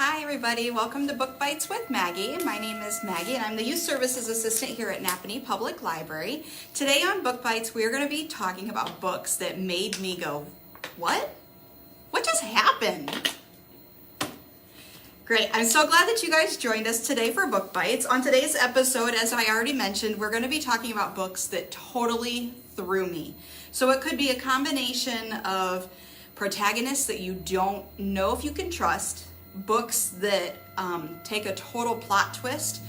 Hi everybody, welcome to Book Bites with Maggie. My name is Maggie and I'm the Youth Services Assistant here at Napanee Public Library. Today on Book Bites we are going to be talking about books that made me go, what? What just happened? Great, I'm so glad that you guys joined us today for Book Bites. On today's episode, as I already mentioned, we're going to be talking about books that totally threw me. So it could be a combination of protagonists that you don't know if you can trust, books that take a total plot twist,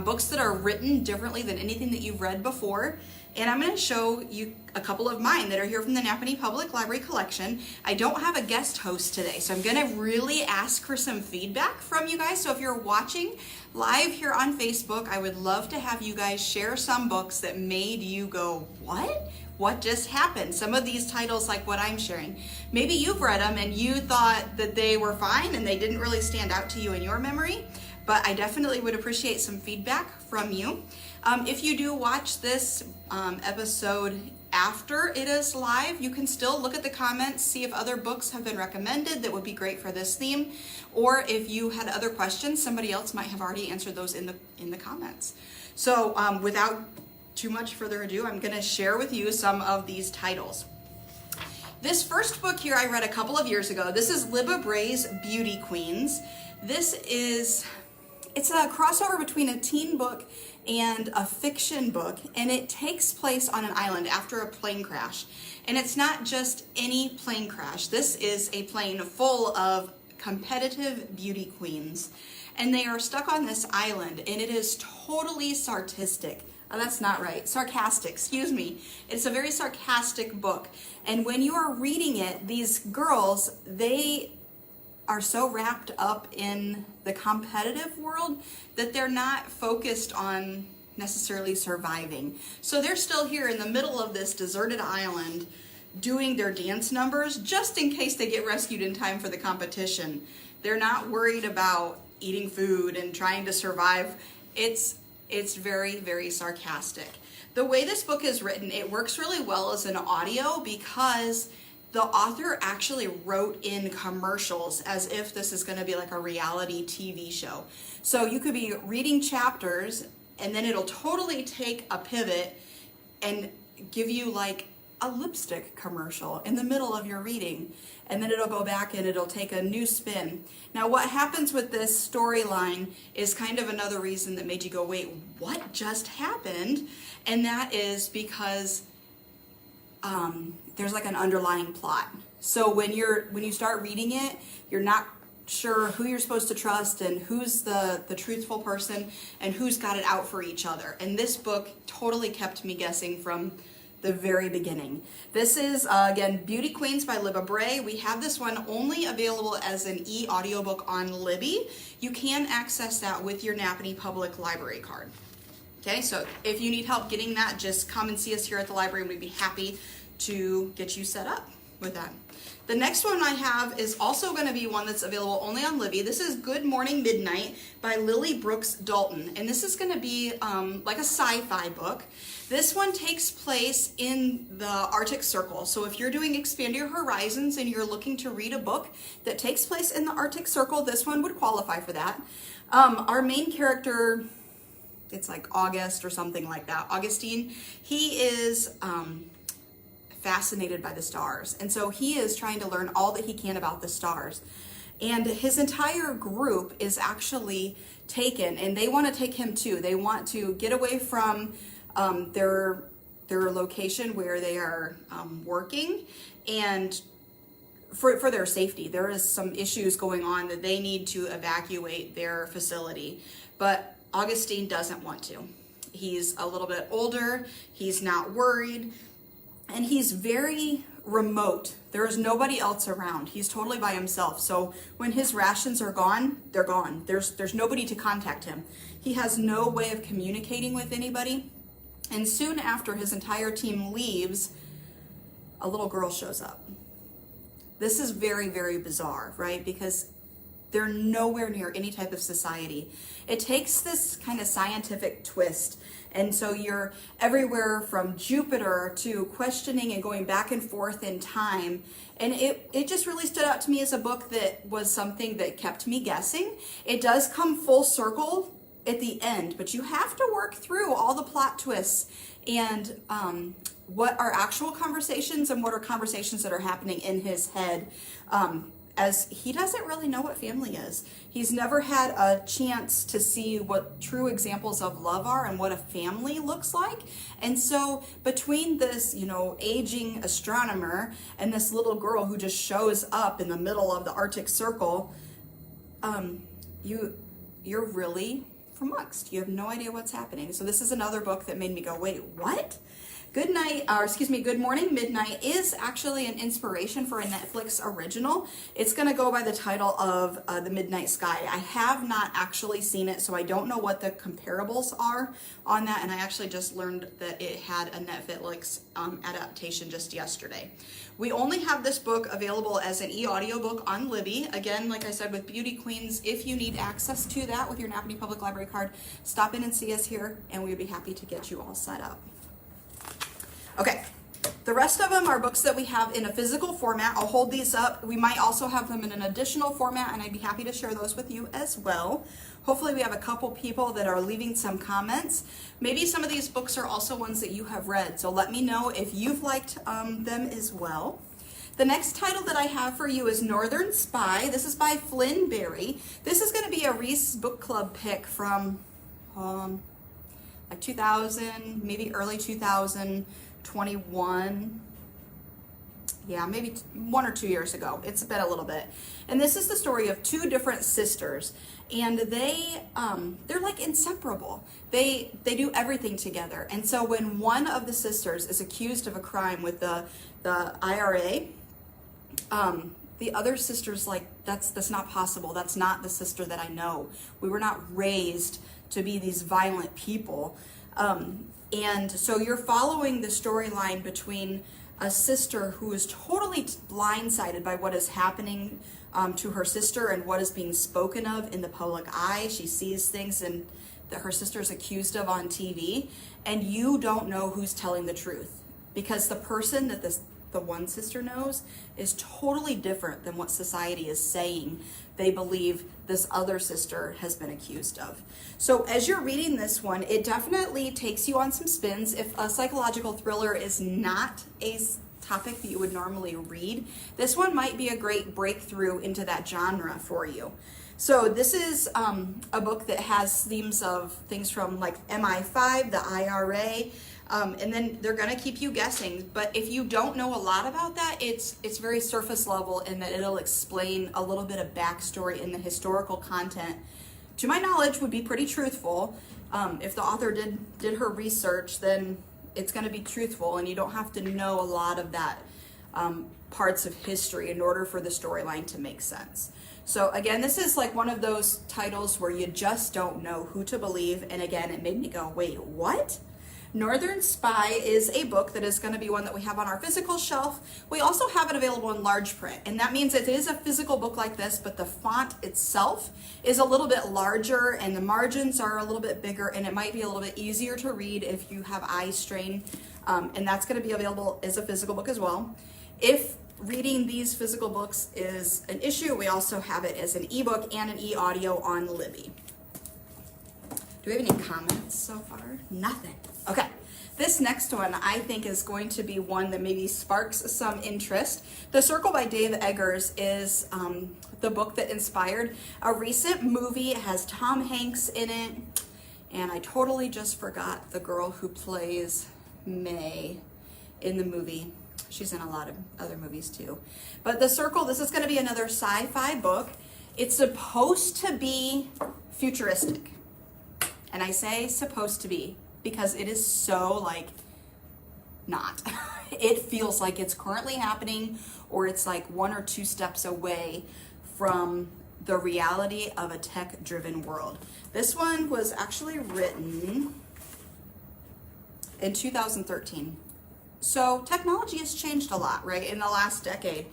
books that are written differently than anything that you've read before. And I'm going to show you a couple of mine that are here from the Napanee Public Library collection. I don't have a guest host today, so I'm going to really ask for some feedback from you guys. So if you're watching live here on Facebook, I would love to have you guys share some books that made you go, what? What just happened? Some of these titles, like what I'm sharing, maybe you've read them and you thought that they were fine and they didn't really stand out to you in your memory, but I definitely would appreciate some feedback from you. If you do watch this episode after it is live, you can still look at the comments, see if other books have been recommended that would be great for this theme, or if you had other questions, somebody else might have already answered those in the comments. So without too much further ado, I'm going to share with you some of these titles. This first book here I read a couple of years ago. This is Libba Bray's Beauty Queens. It's a crossover between a teen book and a fiction book, and it takes place on an island after a plane crash. And it's not just any plane crash. This is a plane full of competitive beauty queens, and they are stuck on this island, and it is totally sarcastic. Oh, that's not right. Sarcastic, excuse me. It's a very sarcastic book. And when you are reading it, these girls, they are so wrapped up in the competitive world that they're not focused on necessarily surviving. So they're still here in the middle of this deserted island doing their dance numbers just in case they get rescued in time for the competition. They're not worried about eating food and trying to survive. It's very, very sarcastic. The way this book is written, it works really well as an audio because the author actually wrote in commercials as if this is going to be like a reality TV show. So you could be reading chapters and then it'll totally take a pivot and give you like a lipstick commercial in the middle of your reading. And then it'll go back and it'll take a new spin. Now what happens with this storyline is kind of another reason that made you go, wait, what just happened? And that is because there's like an underlying plot. So when you start reading it, you're not sure who you're supposed to trust and who's the truthful person and who's got it out for each other. And this book totally kept me guessing from the very beginning. This is, again, Beauty Queens by Libba Bray. We have this one only available as an e-audiobook on Libby. You can access that with your Napanee Public Library card. Okay, so if you need help getting that, just come and see us here at the library and we'd be happy to get you set up with that. The next one I have is also going to be one that's available only on Libby. This is Good Morning Midnight by Lily Brooks Dalton. And this is going to be like a sci-fi book. This one takes place in the Arctic Circle. So if you're doing Expand Your Horizons and you're looking to read a book that takes place in the Arctic Circle, this one would qualify for that. Our main character, it's like August or something like that, Augustine, he is fascinated by the stars. And so he is trying to learn all that he can about the stars. And his entire group is actually taken, and they want to take him too. They want to get away from their location where they are working, and for their safety. There is some issues going on that they need to evacuate their facility. But Augustine doesn't want to. He's a little bit older, he's not worried, and he's very remote. There is nobody else around. He's totally by himself. So when his rations are gone, they're gone. There's nobody to contact him. He has no way of communicating with anybody. And soon after his entire team leaves, a little girl shows up. This is very, very bizarre, right? Because They're nowhere near any type of society. It takes this kind of scientific twist. And so you're everywhere from Jupiter to questioning and going back and forth in time. And it just really stood out to me as a book that was something that kept me guessing. It does come full circle at the end, but you have to work through all the plot twists and what are actual conversations and what are conversations that are happening in his head, as he doesn't really know what family is. He's never had a chance to see what true examples of love are and what a family looks like. And so between this, aging astronomer and this little girl who just shows up in the middle of the Arctic Circle, you're really flummoxed. You have no idea what's happening. So this is another book that made me go, wait, what? Good Morning, Midnight is actually an inspiration for a Netflix original. It's going to go by the title of The Midnight Sky. I have not actually seen it, so I don't know what the comparables are on that, and I actually just learned that it had a Netflix adaptation just yesterday. We only have this book available as an e-audiobook on Libby. Again, like I said, with Beauty Queens, if you need access to that with your Napanee Public Library card, stop in and see us here, and we would be happy to get you all set up. Okay, the rest of them are books that we have in a physical format. I'll hold these up. We might also have them in an additional format, and I'd be happy to share those with you as well. Hopefully we have a couple people that are leaving some comments. Maybe some of these books are also ones that you have read, so let me know if you've liked them as well. The next title that I have for you is Northern Spy. This is by Flynn Berry. This is going to be a Reese Book Club pick from like 2000, maybe early 2021. Yeah, maybe 1 or 2 years ago. It's been a little bit. And this is the story of two different sisters, and they're like inseparable. They do everything together. And so when one of the sisters is accused of a crime with the IRA, the other sister's like, that's not possible. That's not the sister that I know. We were not raised to be these violent people. And so you're following the storyline between a sister who is totally blindsided by what is happening to her sister and what is being spoken of in the public eye. She sees things and that her sister is accused of on TV, and you don't know who's telling the truth, because the person that the one sister knows is totally different than what society is saying they believe this other sister has been accused of. So as you're reading this one, it definitely takes you on some spins. If a psychological thriller is not a topic that you would normally read, this one might be a great breakthrough into that genre for you. So this is a book that has themes of things from like MI5, the IRA, and then they're going to keep you guessing. But if you don't know a lot about that, it's very surface level in that it'll explain a little bit of backstory, and the historical content, to my knowledge, would be pretty truthful. If the author did her research, then it's going to be truthful, and you don't have to know a lot of that parts of history in order for the storyline to make sense. So again, this is like one of those titles where you just don't know who to believe. And again, it made me go, wait, what? Northern Spy is a book that is going to be one that we have on our physical shelf. We also have it available in large print, and that means it is a physical book like this, but the font itself is a little bit larger and the margins are a little bit bigger, and it might be a little bit easier to read if you have eye strain, and that's going to be available as a physical book as well. If reading these physical books is an issue, we also have it as an ebook and an e-audio on Libby. Do we have any comments so far? Nothing. Okay, this next one I think is going to be one that maybe sparks some interest. The Circle by Dave Eggers is the book that inspired a recent movie. It has Tom Hanks in it, and I totally just forgot the girl who plays May in the movie. She's in a lot of other movies too. But The Circle, this is going to be another sci-fi book. It's supposed to be futuristic. And I say supposed to be because it is so like not. It feels like it's currently happening, or it's like 1 or 2 steps away from the reality of a tech-driven world. This one was actually written in 2013. So technology has changed a lot, right, in the last decade.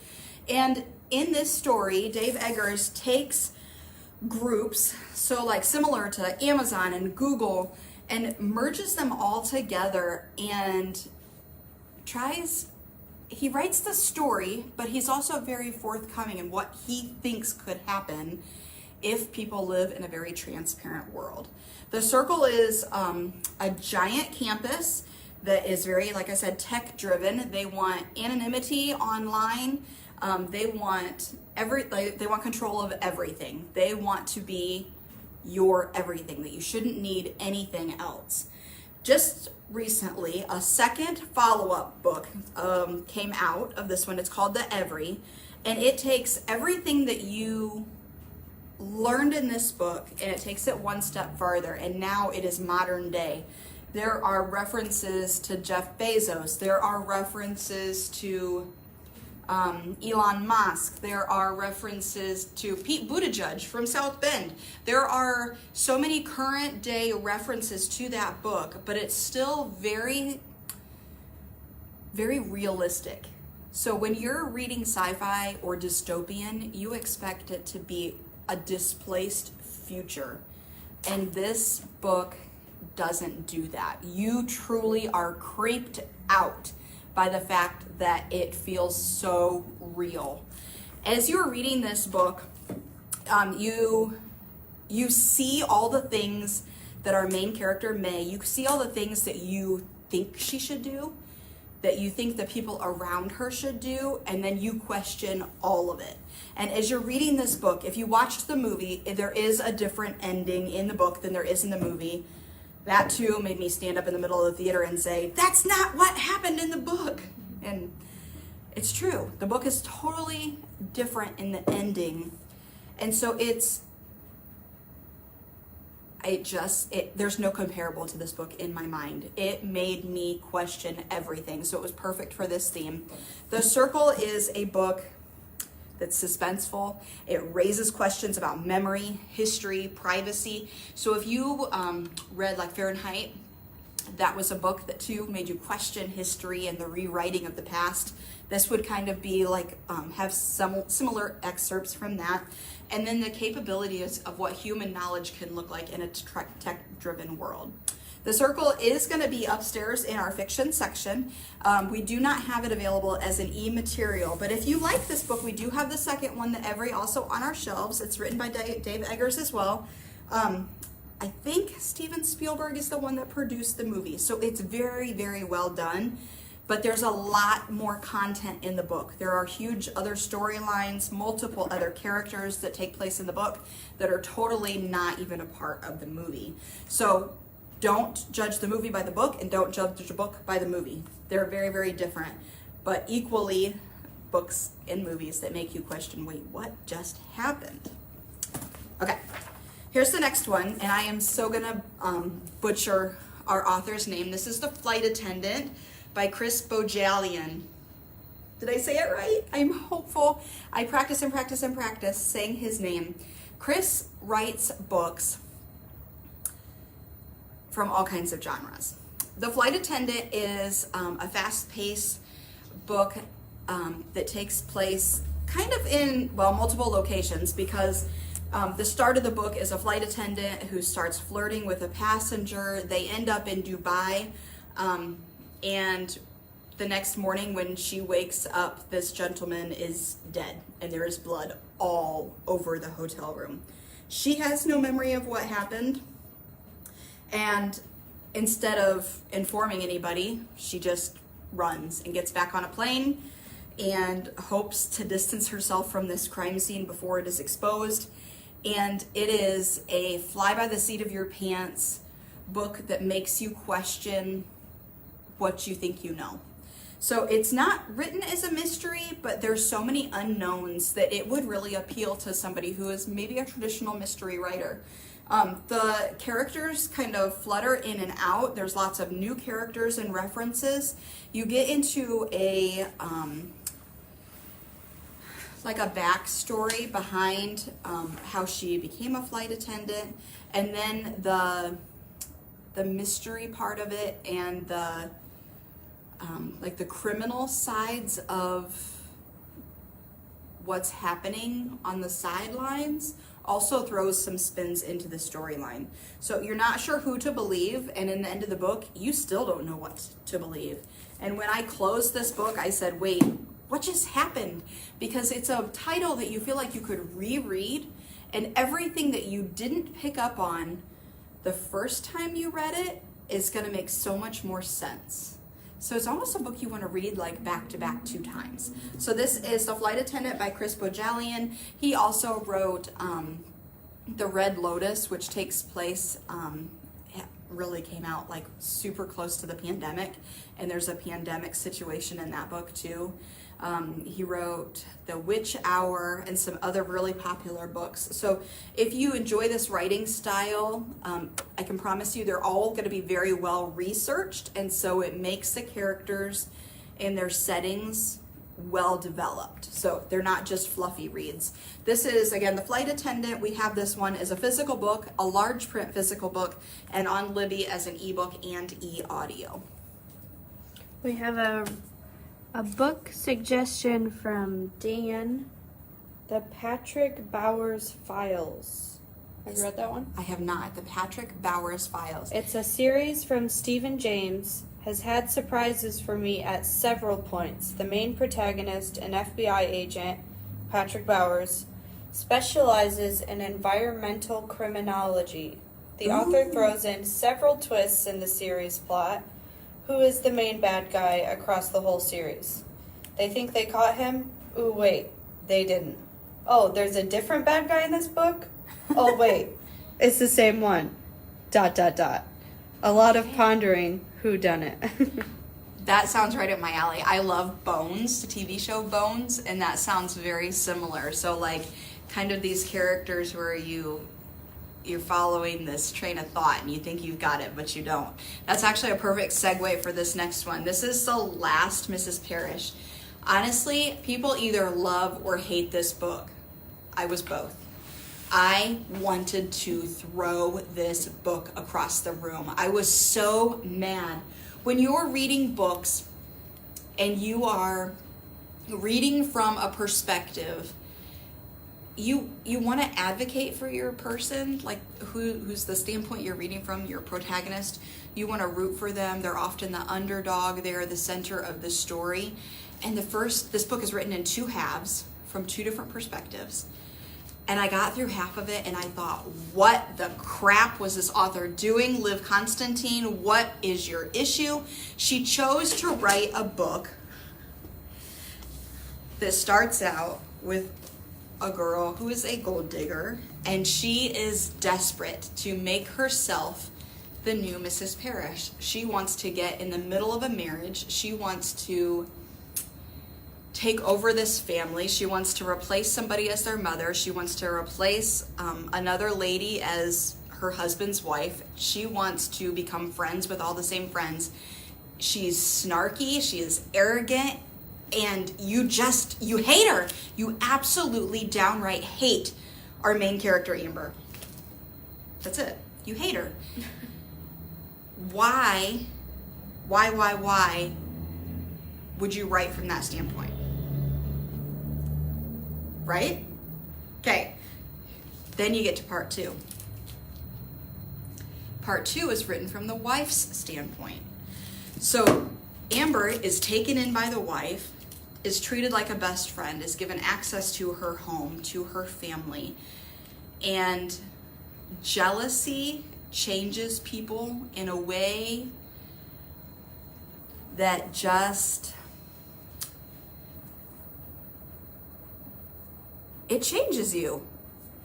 And in this story, Dave Eggers takes groups, so like similar to Amazon and Google, and merges them all together and he writes the story, but he's also very forthcoming in what he thinks could happen if people live in a very transparent world. The Circle is a giant campus that is very, like I said, tech driven. They want anonymity online. They want control of everything. They want to be your everything, that you shouldn't need anything else. Just recently, a second follow-up book came out of this one. It's called The Every, and it takes everything that you learned in this book and it takes it one step farther, and now it is modern day. There are references to Jeff Bezos. There are references to Elon Musk. There are references to Pete Buttigieg from South Bend. There are so many current day references to that book, but it's still very, very realistic. So when you're reading sci-fi or dystopian, you expect it to be a displaced future. And this book doesn't do that. You truly are creeped out by the fact that it feels so real. As you're reading this book, you see all the things that our main character, May, you see all the things that you think she should do, that you think the people around her should do, and then you question all of it. And as you're reading this book, if you watched the movie, there is a different ending in the book than there is in the movie. That too made me stand up in the middle of the theater and say, that's not what happened in the book. And it's true. The book is totally different in the ending. And so there's no comparable to this book in my mind. It made me question everything. So it was perfect for this theme. The Circle is a book that's suspenseful. It raises questions about memory, history, privacy. So if you read like Fahrenheit, that was a book that too made you question history and the rewriting of the past. This would kind of be like, have some similar excerpts from that. And then the capabilities of what human knowledge can look like in a tech-driven world. The Circle is going to be upstairs in our fiction section. We do not have it available as an e-material, but if you like this book, we do have the second one, The Every, also on our shelves. It's written by Dave Eggers as well. I think Steven Spielberg is the one that produced the movie, so it's very, very well done. But there's a lot more content in the book. There are huge other storylines, multiple other characters that take place in the book that are totally not even a part of the movie. So don't judge the movie by the book and don't judge the book by the movie. They're very, very different, but equally books and movies that make you question, wait, what just happened? Okay, here's the next one, and I am so gonna butcher our author's name. This is The Flight Attendant by Chris Bojalian. Did I say it right? I'm hopeful. I practice and practice and practice saying his name. Chris writes books from all kinds of genres. The Flight Attendant is a fast-paced book that takes place kind of in, well, multiple locations, because the start of the book is a flight attendant who starts flirting with a passenger. They end up in Dubai, and the next morning when she wakes up, this gentleman is dead, and there is blood all over the hotel room. She has no memory of what happened, and instead of informing anybody, she just runs and gets back on a plane and hopes to distance herself from this crime scene before it is exposed. And it is a fly by the seat of your pants book that makes you question what you think you know. So it's not written as a mystery, but there's so many unknowns that it would really appeal to somebody who is maybe a traditional mystery writer. The characters kind of flutter in and out. There's lots of new characters and references. You get into a like a backstory behind how she became a flight attendant, and then the mystery part of it, and the like the criminal sides of what's happening on the sidelines also throws some spins into the storyline. So you're not sure who to believe, and in the end of the book, you still don't know what to believe. And when I closed this book, I said, wait, what just happened? Because it's a title that you feel like you could reread, and everything that you didn't pick up on the first time you read it is going to make so much more sense. So it's almost a book you want to read like back to back 2 times. So this is The Flight Attendant by Chris Bojalian. He also wrote The Red Lotus, which takes place, it really came out like super close to the pandemic, and there's a pandemic situation in that book too. He wrote The Witch Hour and some other really popular books. So if you enjoy this writing style, I can promise you they're all going to be very well researched, and so it makes the characters and their settings well developed. So they're not just fluffy reads. This is, again, The Flight Attendant. We have this one as a physical book, a large print physical book, and on Libby as an ebook and e-audio. We have a book suggestion from Dan, The Patrick Bowers Files. Have you read that one? I have not. The Patrick Bowers Files. It's a series from Stephen James, has had surprises for me at several points. The main protagonist, an FBI agent, Patrick Bowers, specializes in environmental criminology. The author throws in several twists in the series plot. Who is the main bad guy across the whole series? They think they caught him? Ooh, wait, they didn't. Oh, there's a different bad guy in this book? Oh, wait, it's the same one. ... A lot of pondering who done it. That sounds right up my alley. I love Bones, the TV show Bones, and that sounds very similar. So like kind of these characters where you're following this train of thought and you think you've got it, but you don't. That's actually a perfect segue for this next one. This is The Last Mrs. Parrish. Honestly, people either love or hate this book. I was both. I wanted to throw this book across the room. I was so mad. When you're reading books and you are reading from a perspective, you want to advocate for your person, like who's the standpoint you're reading from, your protagonist. You want to root for them. They're often the underdog. They're the center of the story. And this book is written in 2 halves from 2 different perspectives. And I got through half of it and I thought, what the crap was this author doing? Liv Constantine, what is your issue? She chose to write a book that starts out with a girl who is a gold digger, and she is desperate to make herself the new Mrs. Parrish. She wants to get in the middle of a marriage. She wants to take over this family. She wants to replace somebody as their mother. She wants to replace another lady as her husband's wife. She wants to become friends with all the same friends. She's snarky. She is arrogant. And you hate her. You absolutely downright hate our main character, Amber. That's it. You hate her. Why would you write from that standpoint? Right? Okay. Then you get to part 2. Part 2 is written from the wife's standpoint. So Amber is taken in by the wife, is treated like a best friend, is given access to her home, to her family. And jealousy changes people in a way that just, it changes you.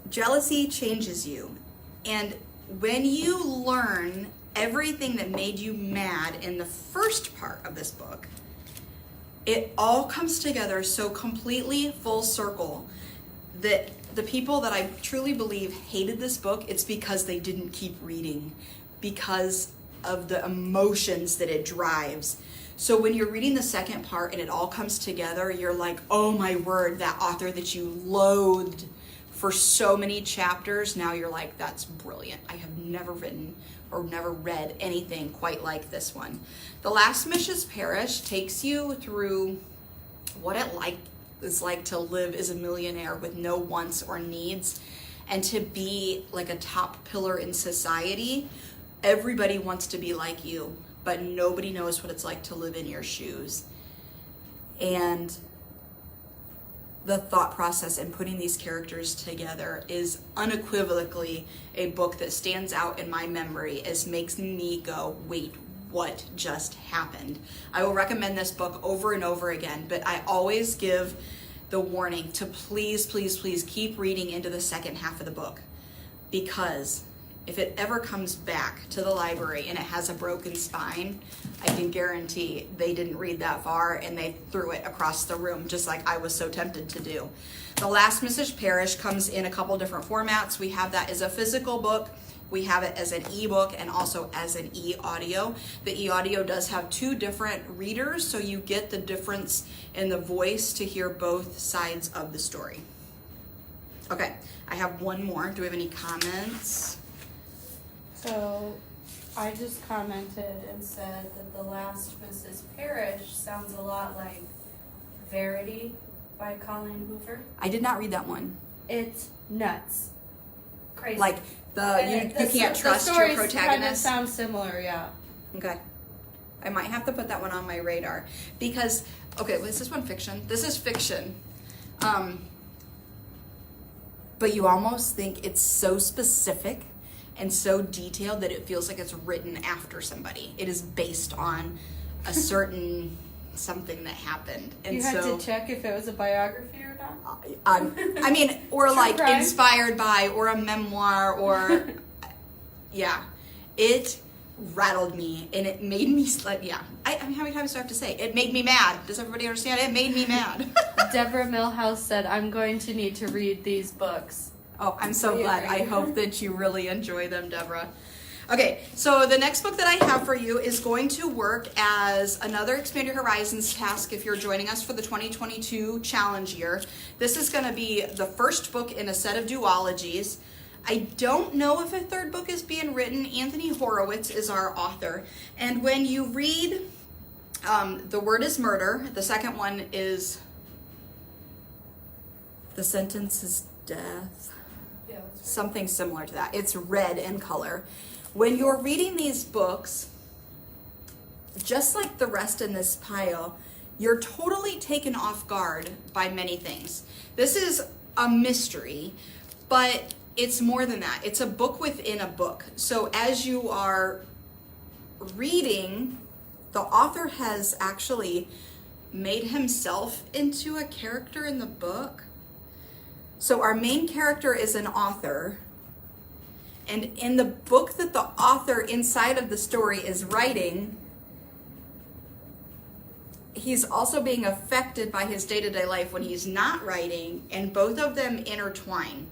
Jealousy changes you. And when you learn everything that made you mad in the first part of this book, it all comes together so completely full circle that the people that I truly believe hated this book, it's because they didn't keep reading, because of the emotions that it drives. So when you're reading the second part and it all comes together, you're like, oh my word, that author that you loathed for so many chapters, now you're like, that's brilliant. I have never written or never read anything quite like this one. The Last Mrs. Parrish takes you through what it is like to live as a millionaire with no wants or needs. and to be like a top pillar in society. Everybody wants to be like you, but nobody knows what it's like to live in your shoes. And the thought process in putting these characters together is unequivocally a book that stands out in my memory as makes me go, wait, what just happened? I will recommend this book over and over again, but I always give the warning to please, please, please keep reading into the second half of the book, because if it ever comes back to the library and it has a broken spine, I can guarantee they didn't read that far and they threw it across the room, just like I was so tempted to do. The Last Mrs. Parrish comes in a couple different formats. We have that as a physical book. We have it as an ebook and also as an e-audio. The e-audio does have 2 different readers, so you get the difference in the voice to hear both sides of the story. Okay, I have one more. Do we have any comments? So, I just commented and said that The Last Mrs. Parrish sounds a lot like Verity by Colleen Hoover. I did not read that one. It's nuts. Crazy. Like you can't trust your protagonist. Kind of sound similar, yeah. Okay. I might have to put that one on my radar because, okay, was this one fiction? This is fiction. But you almost think it's so specific and so detailed that it feels like it's written after somebody. It is based on a certain something that happened. And you had to check if it was a biography or not? I mean, or True like crime? inspired by, or a memoir, or yeah. It rattled me and it made me like, yeah. I mean, how many times do I have to say? It made me mad. Does everybody understand? It made me mad. Deborah Millhouse said, I'm going to need to read these books. Oh, I'm so glad. I hope that you really enjoy them, Deborah. Okay, so the next book that I have for you is going to work as another Expand Your Horizons task if you're joining us for the 2022 challenge year. This is going to be the first book in a set of duologies. I don't know if a third book is being written. Anthony Horowitz is our author. And when you read The Word is Murder, the second one is The Sentence is Death. Yeah, Something similar to that. It's red in color. When you're reading these books, just like the rest in this pile, you're totally taken off guard by many things. This is a mystery, but it's more than that. It's a book within a book. So as you are reading, the author has actually made himself into a character in the book. So our main character is an author. And in the book that the author inside of the story is writing, he's also being affected by his day-to-day life when he's not writing, and both of them intertwine.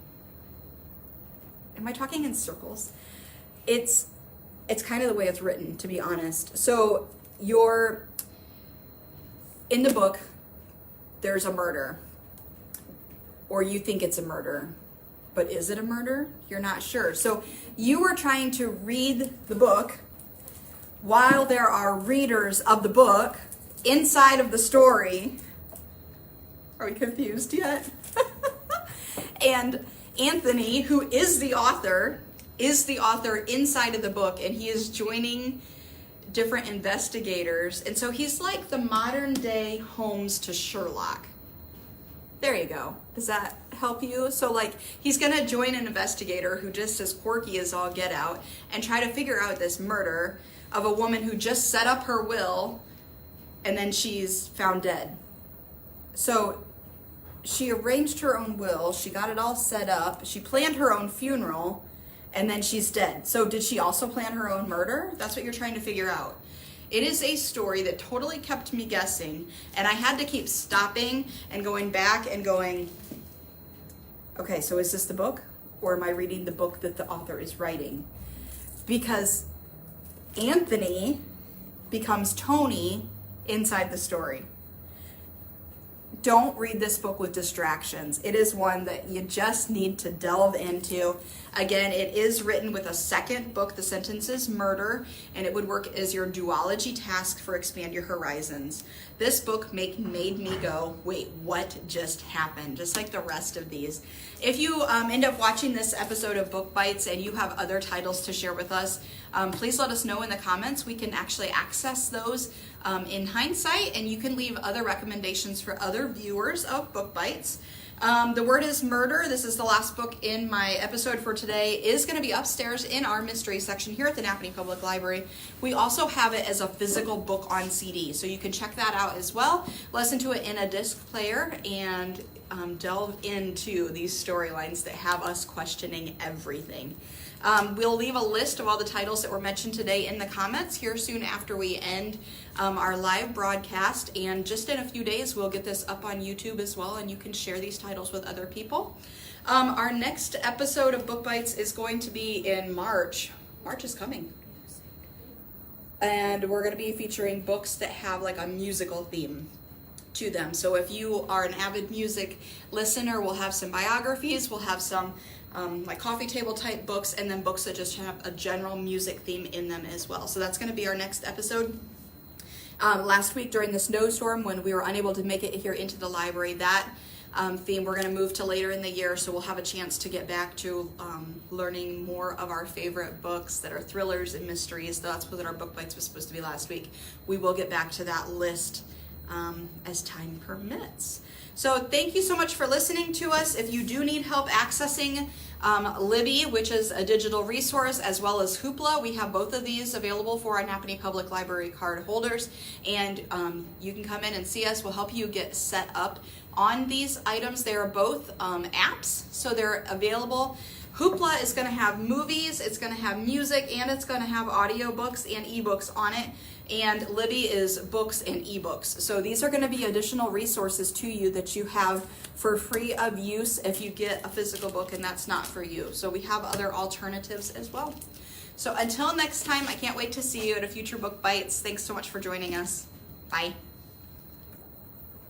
Am I talking in circles? It's kind of the way it's written, to be honest. So in the book, there's a murder, or you think it's a murder. But is it a murder? You're not sure. So you are trying to read the book while there are readers of the book inside of the story. Are we confused yet? And Anthony, who is the author inside of the book, and he is joining different investigators. And so he's like the modern day Holmes to Sherlock. There you go. Does that help you? So like he's going to join an investigator who just as quirky as all get out and try to figure out this murder of a woman who just set up her will and then she's found dead. So she arranged her own will. She got it all set up. She planned her own funeral and then she's dead. So did she also plan her own murder? That's what you're trying to figure out. It is a story that totally kept me guessing, and I had to keep stopping and going back and going, okay, so is this the book, or am I reading the book that the author is writing? Because Anthony becomes Tony inside the story. don't read this book with distractions. It is one that you just need to delve into. Again, it is written with a second book, The Sentence is Murder, and it would work as your duology task for Expand Your Horizons. This book made me go, wait, what just happened? Just like the rest of these. If you end up watching this episode of Book Bites and you have other titles to share with us, please let us know in the comments. We can actually access those in hindsight, and you can leave other recommendations for other viewers of Book Bites. The Word is Murder. This is the last book in my episode for today. Is going to be upstairs in our mystery section here at the Napanee Public Library. We also have it as a physical book on CD, so you can check that out as well. Listen to it in a disc player and delve into these storylines that have us questioning everything. We'll leave a list of all the titles that were mentioned today in the comments here soon after we end our live broadcast, and just in a few days we'll get this up on YouTube as well, and you can share these titles with other people. Our next episode of Book Bites is going to be in March. March is coming. And we're going to be featuring books that have like a musical theme to them. So if you are an avid music listener, we'll have some biographies, we'll have some like coffee table type books, and then books that just have a general music theme in them as well. So that's going to be our next episode. Last week during the snowstorm, when we were unable to make it here into the library, that theme we're going to move to later in the year, so we'll have a chance to get back to learning more of our favorite books that are thrillers and mysteries. That's what our Book Bites was supposed to be last week. We will get back to that list as time permits. So thank you so much for listening to us. If you do need help accessing Libby, which is a digital resource, as well as Hoopla, we have both of these available for our Napanee Public Library card holders, and you can come in and see us. We'll help you get set up on these items. They are both apps, so they're available. Hoopla is going to have movies, it's going to have music, and it's going to have audiobooks and ebooks on it. And Libby is books and ebooks. So these are going to be additional resources to you that you have for free of use if you get a physical book and that's not for you. So we have other alternatives as well. So until next time, I can't wait to see you at a future Book Bites. Thanks so much for joining us. Bye.